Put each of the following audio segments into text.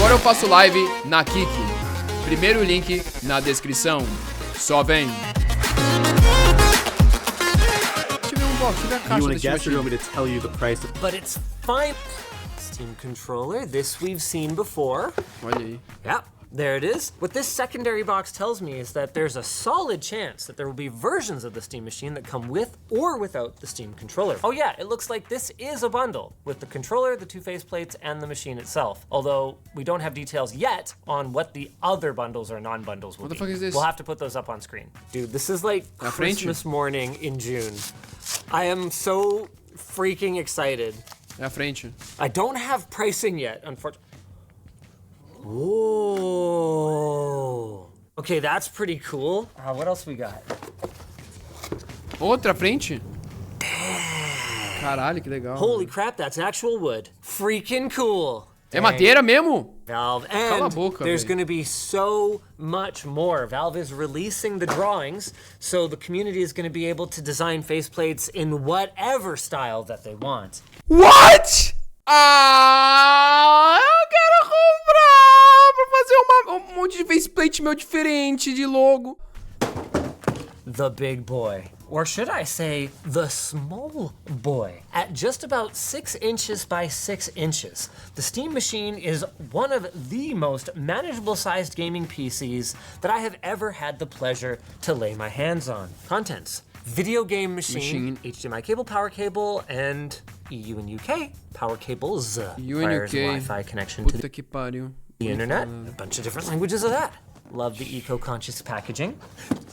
Agora eu faço live na Kik. Primeiro link na descrição. Só vem. Deixa eu ver um box, deixa eu ver a caixa. You want to guess or you want me to tell you the price? But it's fine. Steam controller, this we've seen before. Olha aí. Yep, there it is. What this secondary box tells me is that there's a solid chance that there will be versions of the Steam Machine that come with or without the Steam controller. Oh yeah, it looks like this is a bundle with the controller, the 2 faceplates, and the machine itself. Although we don't have details yet on what the other bundles or non-bundles will be. What the fuck is this? We'll have to put those up on screen. Dude, this is like Christmas morning in June. I am so freaking excited. É a frente. I don't have pricing yet, unfortunately. Ooh. Okay, that's pretty cool. What else we got? Outra frente? Caralho, que legal. Holy crap, that's actual wood. Freaking cool. É madeira mesmo? Valve, Cala a and boca, there's véio. gonna be so much more. Valve is releasing the drawings, so the community is gonna be able to design faceplates in whatever style that they want. What? Ah, eu quero comprar pra fazer um monte de faceplate meu diferente de logo. The big boy. Or should I say, the small boy. At just about 6 inches by 6 inches, the Steam Machine is one of the most manageable sized gaming PCs that I have ever had the pleasure to lay my hands on. Contents: video game machine. HDMI cable, power cable, and EU and UK power cables. EU and Requires UK. Wi-Fi connection to Puta que pariu. the internet. A bunch of different languages of that. Love the eco-conscious packaging.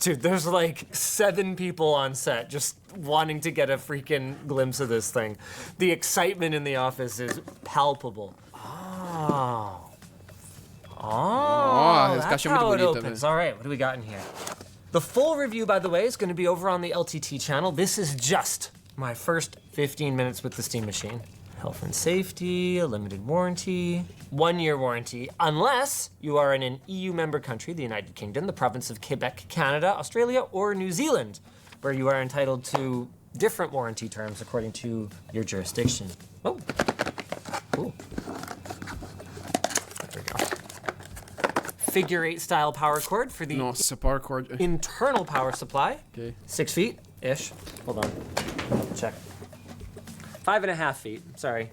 Dude, there's like 7 people on set just wanting to get a freaking glimpse of this thing. The excitement in the office is palpable. Oh, essa that's caixa é muito how it bonita, opens. velho. All right, what do we got in here? The full review, by the way, is going to be over on the LTT channel. This is just my first 15 minutes with the Steam Machine. Health and safety, a limited warranty, 1-year warranty, unless you are in an EU member country, the United Kingdom, the province of Quebec, Canada, Australia, or New Zealand, where you are entitled to different warranty terms according to your jurisdiction. Oh, cool. There we go. Figure 8 style power cord for the Nossa, power cord. internal power supply. Okay. 6 feet-ish. Hold on. Check. 5.5 feet, sorry.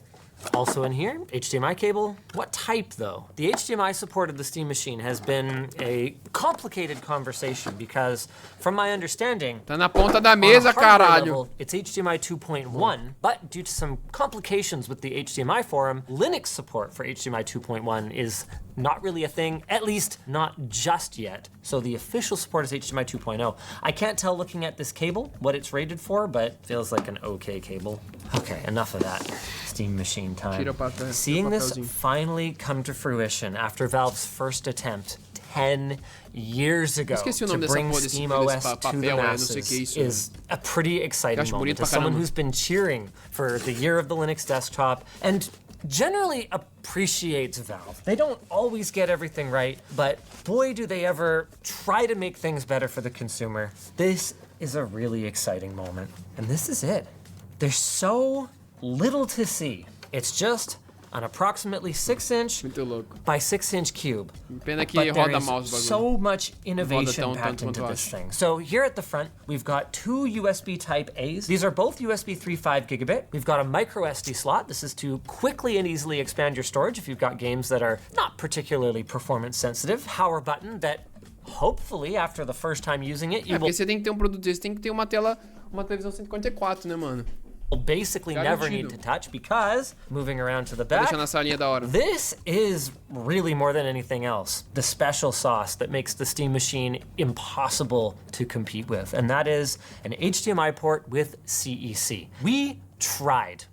Also in here, HDMI cable. What type though? The HDMI support of the Steam Machine has been a complicated conversation because from my understanding, Tá na ponta da on a mesa, hardware caralho. level, it's HDMI 2.1, but due to some complications with the HDMI forum, Linux support for HDMI 2.1 is not really a thing, at least not just yet. So the official support is HDMI 2.0. I can't tell looking at this cable what it's rated for, but feels like an okay cable. Okay, enough of that. Steam Machine time. Tira o papel, Seeing tira o this papelzinho. finally come to fruition after Valve's first attempt 10 years ago Esqueci o to nome dessa bring porra desse Steam papel, OS to the eu não sei o que é masses isso. is a pretty exciting acho moment. bonito pra As someone caramba. who's been cheering for the year of the Linux desktop and generally appreciates Valve. They don't always get everything right, but boy do they ever try to make things better for the consumer. This is a really exciting moment. And this is it. There's so little to see. It's just an approximately 6-inch Muito louco. by 6-inch cube. Pena que But there roda is mouse o bagulho. so much innovation tão packed tanto into quanto this acho. thing. So here at the front, we've got 2 USB Type A's. These are both USB 3.5 gigabit. We've got a micro SD slot. This is to quickly and easily expand your storage if you've got games that are not particularly performance sensitive. Power button that hopefully after the first time using it, you É, will porque você tem que ter um produto desse, tem que ter uma tela, uma televisão 144, né, mano? basically never need to touch because, moving around to the back, Deixa na salinha da hora. this is really more than anything else the special sauce that makes the Steam Machine impossible to compete with, and that is an HDMI port with CEC. We tried.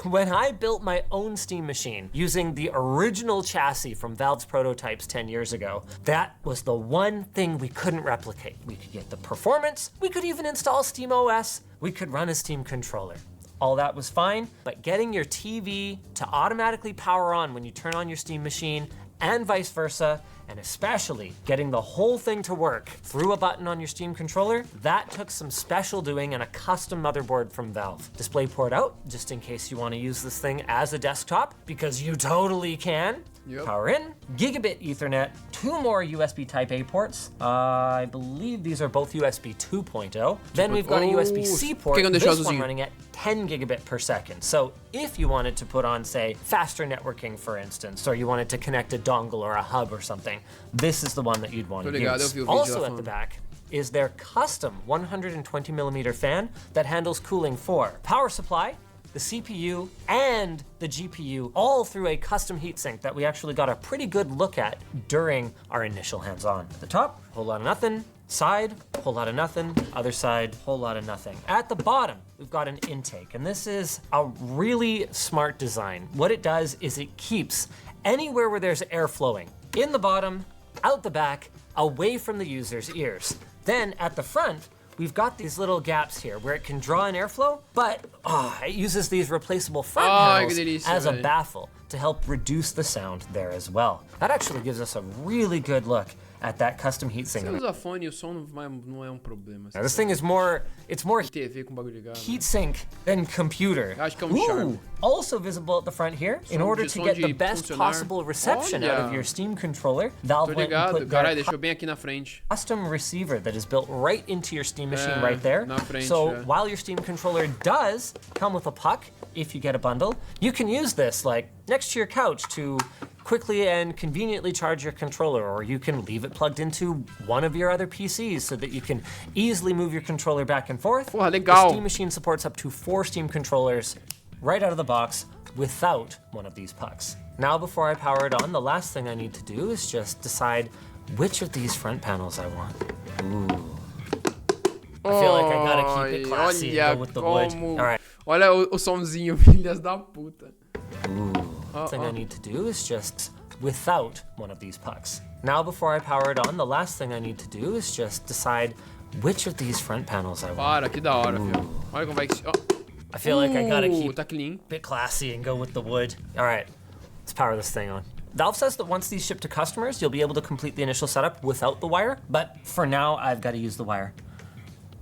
When I built my own Steam Machine using the original chassis from Valve's prototypes 10 years ago, that was the one thing we couldn't replicate. We could get the performance, we could even install Steam OS, we could run a Steam controller. All that was fine, but getting your TV to automatically power on when you turn on your Steam Machine and vice versa, and especially getting the whole thing to work through a button on your Steam controller, that took some special doing and a custom motherboard from Valve. DisplayPort out, just in case you want to use this thing as a desktop, because you totally can. Yep. Power in, gigabit Ethernet, 2 more USB Type A ports. I believe these are both USB 2.0. Then we've got a USB-C port, this one running at 10 gigabit per second. So if you wanted to put on, say, faster networking, for instance, or you wanted to connect a dongle or a hub or something, this is the one that you'd want to use. Also at the back is their custom 120 millimeter fan that handles cooling for power supply, the CPU, and the GPU, all through a custom heatsink that we actually got a pretty good look at during our initial hands-on. At the top, whole lot of nothing. Side, whole lot of nothing. Other side, whole lot of nothing. At the bottom, we've got an intake, and this is a really smart design. What it does is it keeps anywhere where there's air flowing, in the bottom, out the back, away from the user's ears. Then at the front, we've got these little gaps here where it can draw in airflow, but it uses these replaceable front panels as a baffle to help reduce the sound there as well. That actually gives us a really good look at that custom heatsink. Você usa fone e o som não é problema. Now, this thing is more, it's more TV com bagulho ligado. heatsink than computer. Acho que é charme. Also visible at the front here, in order to get the best possible reception out of your Steam controller, Valve went and put Caralho, deixou bem aqui na frente. Custom receiver that is built right into your Steam machine right there. So while your Steam controller does come with a puck, if you get a bundle, you can use this like next to your couch to quickly and conveniently charge your controller, or you can leave it plugged into one of your other PCs so that you can easily move your controller back and forth. Porra, legal. The Steam machine supports up to 4 Steam controllers right out of the box without one of these pucks. Now before I power it on, the last thing I need to do is just decide which of these front panels I want. Ooh. I feel like I gotta keep it classy and go with the wood. All right. Olha o somzinho, filhas da puta. Thing I need to do is just without one of these pucks. Now before I power it on, the last thing I need to do is just decide which of these front panels I want. Para, que da hora, filho. Olha como vai que... I feel like I gotta keep tá clean. a bit classy and go with the wood. All right, let's power this thing on. Valve says that once these ship to customers, you'll be able to complete the initial setup without the wire, but for now, I've got to use the wire.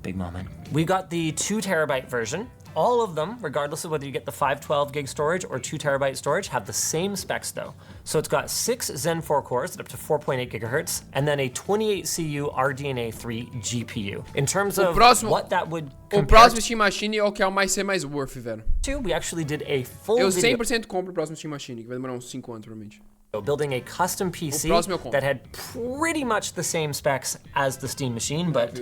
Big moment. We got the 2 terabyte version. All of them, regardless of whether you get the 512 gig storage or 2 terabyte storage, have the same specs though. So it's got 6 Zen 4 cores at up to 4.8 gigahertz, and then a 28 CU RDNA 3 GPU. In terms of what that would compare próximo Steam Machine é o que é o mais ser mais worth, velho. We actually did a full Eu video 100% compro o próximo Steam Machine, que vai demorar uns 5 anos, provavelmente. building a custom PC that had pretty much the same specs as the Steam machine, but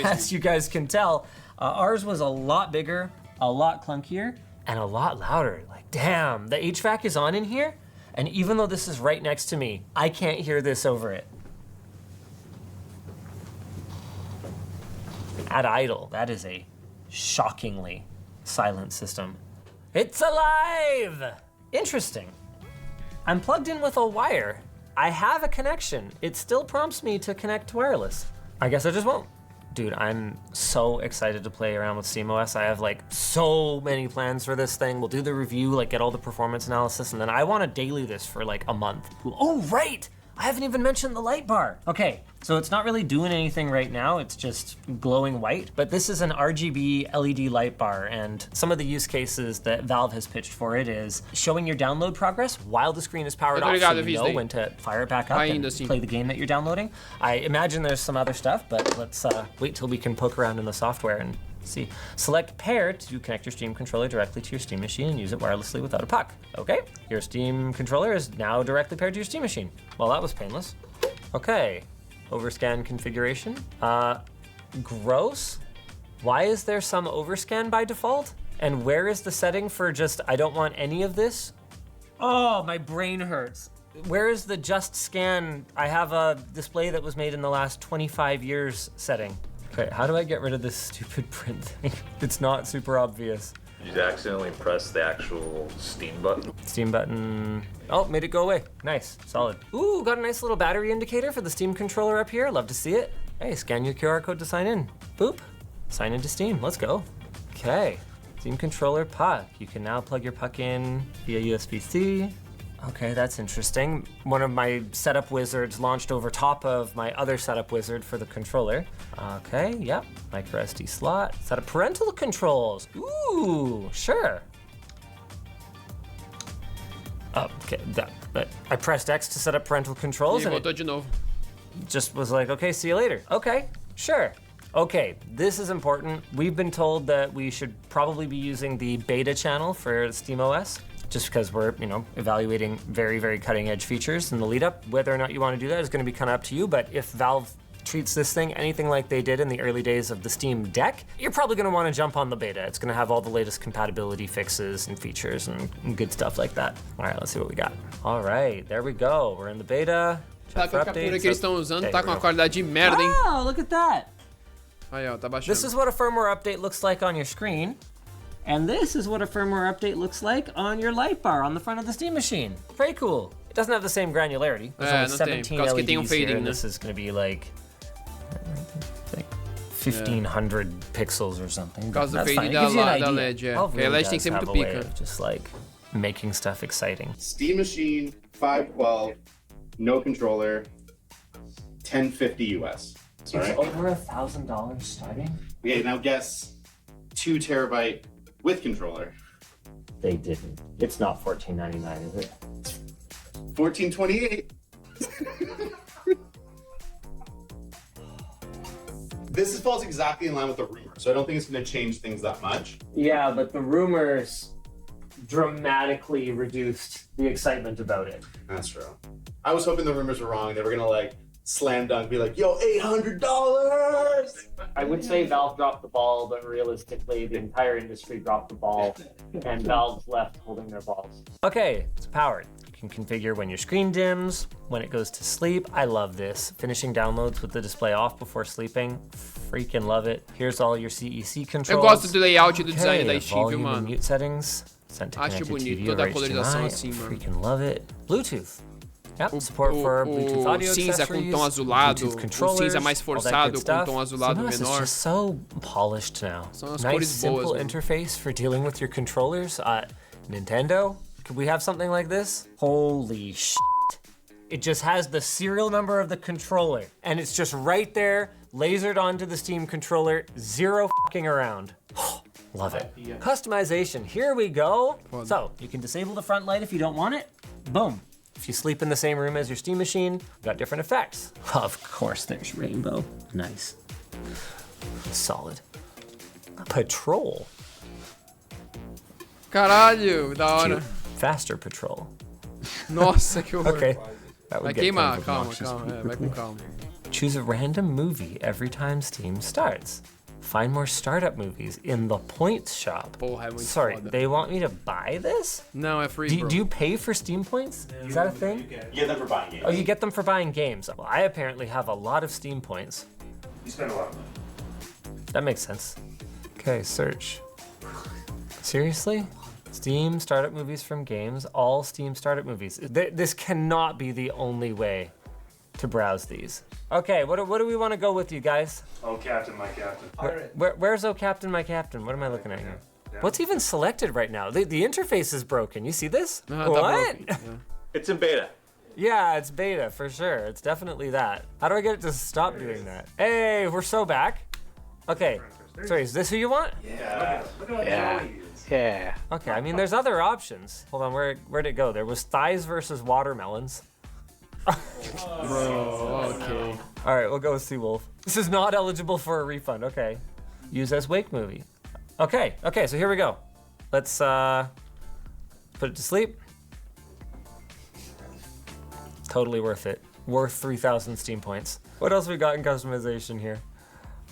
as you guys can tell, ours was a lot bigger, a lot clunkier, and a lot louder. Like, damn, the HVAC is on in here, and even though this is right next to me, I can't hear this over it. At idle, that is a shockingly silent system. It's alive! Interesting. I'm plugged in with a wire. I have a connection. It still prompts me to connect wireless. I guess I just won't. Dude, I'm so excited to play around with SteamOS. I have like so many plans for this thing. We'll do the review, like get all the performance analysis, and then I want to daily this for like a month. Oh, right! I haven't even mentioned the light bar. Okay, so it's not really doing anything right now. It's just glowing white, but this is an RGB LED light bar, and some of the use cases that Valve has pitched for it is showing your download progress while the screen is powered off, so you know when to fire it back up and play the game that you're downloading. I imagine there's some other stuff, but let's wait till we can poke around in the software and see. Select pair to connect your Steam controller directly to your Steam machine and use it wirelessly without a puck. Okay, your Steam controller is now directly paired to your Steam machine. Well, that was painless. Okay, overscan configuration. Gross. Why is there some overscan by default? And where is the setting for just, I don't want any of this? Oh, my brain hurts. Where is the just scan? I have a display that was made in the last 25 years setting. Okay, how do I get rid of this stupid print thing? It's not super obvious. You accidentally press the actual Steam button. Steam button. Oh, made it go away. Nice, solid. Ooh, got a nice little battery indicator for the Steam controller up here. Love to see it. Hey, scan your QR code to sign in. Boop, sign into Steam, let's go. Okay, Steam controller puck. You can now plug your puck in via USB-C. Okay, that's interesting. One of my setup wizards launched over top of my other setup wizard for the controller. Okay, yep, micro SD slot. Set of parental controls. Ooh, sure. Oh, okay, But I pressed X to set up parental controls, E and it voltou de novo. just was like, okay, see you later. Okay, sure. Okay, this is important. We've been told that we should probably be using the beta channel for SteamOS, just because we're, evaluating very, very cutting edge features in the lead up. Whether or not you want to do that is going to be kind of up to you, but if Valve treats this thing anything like they did in the early days of the Steam Deck, you're probably going to want to jump on the beta. It's going to have all the latest compatibility fixes and features and good stuff like that. All right, let's see what we got. All right, there we go. We're in the beta. Tá, que a captura que eles estão usando tá com uma qualidade de merda, hein? Oh, look at that. Aí, ó, tá baixando. This is what a firmware update looks like on your screen. And this is what a firmware update looks like on your light bar on the front of the Steam machine. Pretty cool. It doesn't have the same granularity. There's only não 17 tem. Por causa que tem LEDs fading, here, and né? this is going to be like 1,500 pixels or something. Por causa do That's fade fine. It gives you an da idea. LED, é. Valve Porque a really LED tem que ser does muito have a way pica. of just like making stuff exciting. Steam Machine 512, no controller, $1050 US. All right. Over $1,000 starting? Okay, now guess 2 terabyte with controller. They didn't. It's not $14.99, is it? $1428. This falls exactly in line with the rumor, so I don't think it's going to change things that much. Yeah, but the rumors dramatically reduced the excitement about it. That's true. I was hoping the rumors were wrong. They were going to like slam dunk, be like, yo, $800. I would say Valve dropped the ball, but realistically, the entire industry dropped the ball, and Valve's left holding their balls. Okay, it's powered. You can configure when your screen dims, when it goes to sleep. I love this. Finishing downloads with the display off before sleeping. Freaking love it. Here's all your CEC controls. Eu gosto do layout e do design da Steam, viu, volume and mano? mute settings. Sent to Acho connected bonito TV toda a or colorização HDMI. assim, mano. Freaking love it. Bluetooth. Yep, support for Bluetooth audio cinza com accessories, tom azulado, Bluetooth o controllers, cinza mais all that forçado good com stuff. tom azulado CMOS is menor. just so polished now. São as Nice, cores simple boas, mano. interface for dealing with your controllers. Nintendo, could we have something like this? Holy shit. It just has the serial number of the controller, and it's just right there, lasered onto the Steam controller, zero fucking around. Love it. Customization, here we go. So, you can disable the front light if you don't want it. Boom. If you sleep in the same room as your Steam machine, you've got different effects. Of course, there's rainbow. Nice. Solid. Patrol. Caralho, da hora. Cute. Faster patrol. Nossa, que horror. Okay. That Vai would get queimar, kind of calma, obnoxious. calma. É, vai com calma. Choose a random movie every time Steam starts. Find more startup movies in the points shop. Porra, é muito Sorry, foda. they want me to buy this? Não, é free, Do, bro. do you pay for Steam points? Is that a thing? Yeah, them for buying games. Oh, you get them for buying games. Well, I apparently have a lot of Steam points. You spend a lot of money. That makes sense. Okay, search. Seriously? Steam startup movies from games, all Steam startup movies. This cannot be the only way to browse these. Okay, what do we want to go with, you guys? Oh, Captain, my Captain. Where's Oh Captain, My Captain? What am I looking at here? What's even selected right now? The interface is broken. You see this? Ah, tá What? broken. Yeah. It's in beta. Yeah, it's beta for sure. It's definitely that. How do I get it to stop doing that? Hey, we're so back. Okay. Sorry, is this who you want? Yeah. Yeah. Okay, I mean, there's other options. Hold on, where'd it go? There was thighs versus watermelons. Bro, okay. All right, we'll go with Seawolf. This is not eligible for a refund. Okay. Use as wake movie. Okay, so here we go. Let's put it to sleep. Totally worth it. Worth 3,000 Steam points. What else we got in customization here?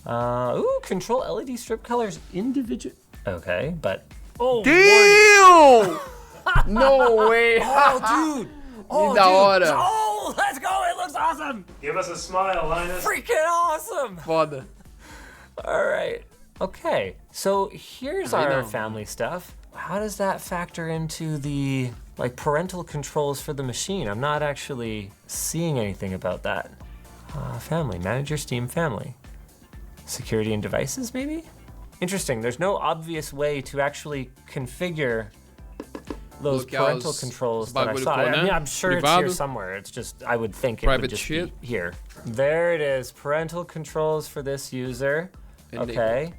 Ooh, control LED strip colors individual. Okay, but oh, Damn! No way! oh, dude. Oh, da hora. dude. Oh, let's go. It looks awesome. Give us a smile, Linus. Freaking awesome. Foda. All right. Okay. So here's I our know. family stuff. How does that factor into the parental controls for the machine? I'm not actually seeing anything about that. Family. Manage your Steam family. Security and devices, maybe? Interesting. There's no obvious way to actually configure those Bloquear parental os controls that I bagulho saw. com, I né? mean, I'm sure it's here Privado. somewhere. It's just, I would think it Private would just shit. be here. There it is. Parental controls for this user. Enabled. Okay.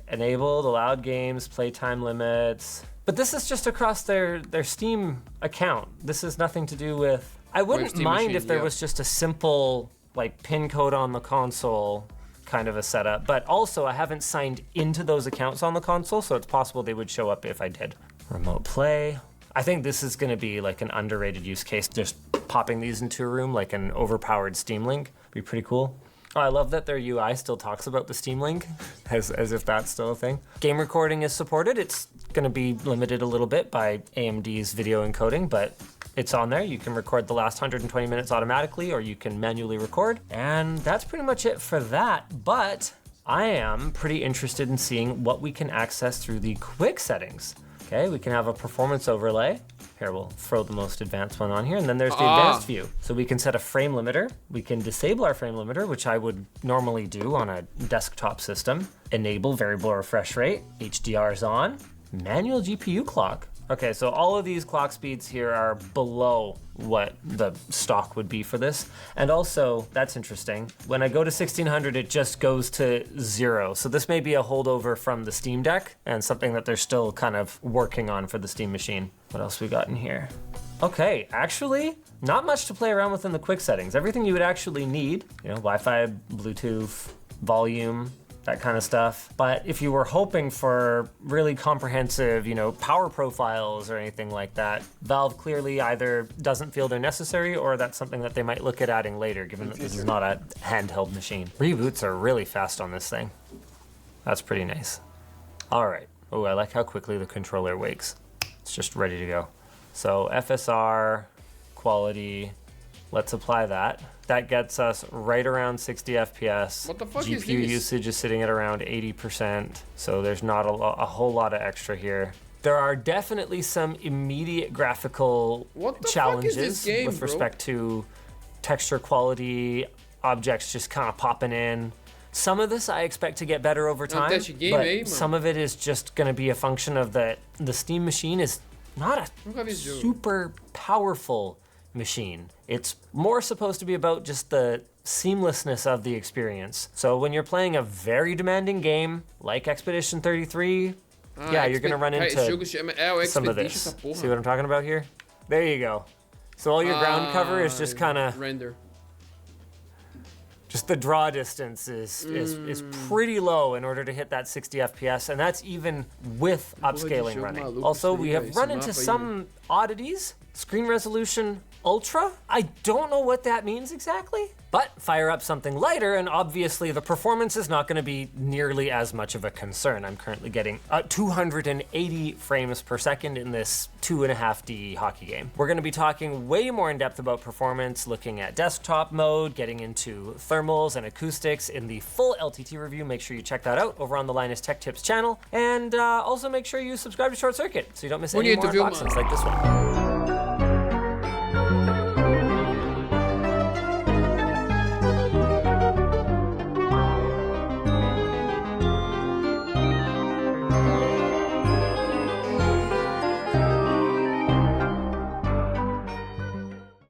Enabled, allowed games, playtime limits. But this is just across their Steam account. This is nothing to do with... I wouldn't Steam mind machine, if there yeah. was just a simple like pin code on the console kind of a setup, but also I haven't signed into those accounts on the console, so it's possible they would show up if I did. Remote play. I think this is gonna be like an underrated use case, just popping these into a room like an overpowered Steam Link. Be pretty cool. Oh, I love that their UI still talks about the Steam Link, as if that's still a thing. Game recording is supported. It's gonna be limited a little bit by AMD's video encoding, but it's on there. You can record the last 120 minutes automatically, or you can manually record. And that's pretty much it for that, but I am pretty interested in seeing what we can access through the quick settings. Okay, we can have a performance overlay. Here, we'll throw the most advanced one on here, and then there's the advanced view. So we can set a frame limiter. We can disable our frame limiter, which I would normally do on a desktop system. Enable variable refresh rate. HDR is on. Manual GPU clock. Okay, so all of these clock speeds here are below what the stock would be for this. And also, that's interesting, when I go to 1600, it just goes to 0. So this may be a holdover from the Steam Deck and something that they're still kind of working on for the Steam machine. What else we got in here? Okay, actually, not much to play around with in the quick settings. Everything you would actually need, you know, Wi-Fi, Bluetooth, volume, that kind of stuff. But if you were hoping for really comprehensive, you know, power profiles or anything like that, Valve clearly either doesn't feel they're necessary or that's something that they might look at adding later, given that this is not a handheld machine. Reboots are really fast on this thing. That's pretty nice. All right. Oh, I like how quickly the controller wakes. It's just ready to go. So FSR, quality, let's apply that. That gets us right around 60 FPS. What the fuck GPU is this? usage is sitting at around 80%, so there's not a whole lot of extra here. There are definitely some immediate graphical What the challenges fuck is this game, with bro? respect to texture quality, objects just kind of popping in. Some of this I expect to get better over time, touchy game, but eh, man? some of it is just going to be a function of the Steam machine is not Nunca vi a esse jogo. super powerful machine. It's more supposed to be about just the seamlessness of the experience. So when you're playing a very demanding game like Expedition 33, yeah, you're gonna run Esse jogo into chama... É o some of Expedition, essa this. porra. See what I'm talking about here? There you go. So all your ground cover is just kind of, Render. just the draw distance is pretty low in order to hit that 60 FPS, and that's even with upscaling jogo running. maluco Also, isso aí, we velho. have run Esse into mapa aí, some oddities. Screen resolution ultra? I don't know what that means exactly, but fire up something lighter and obviously the performance is not gonna be nearly as much of a concern. I'm currently getting 280 frames per second in this 2.5D hockey game. We're gonna be talking way more in depth about performance, looking at desktop mode, getting into thermals and acoustics in the full LTT review. Make sure you check that out over on the Linus Tech Tips channel. And also make sure you subscribe to Short Circuit so you don't miss any Bonito, more viu, unboxings mano? like this one.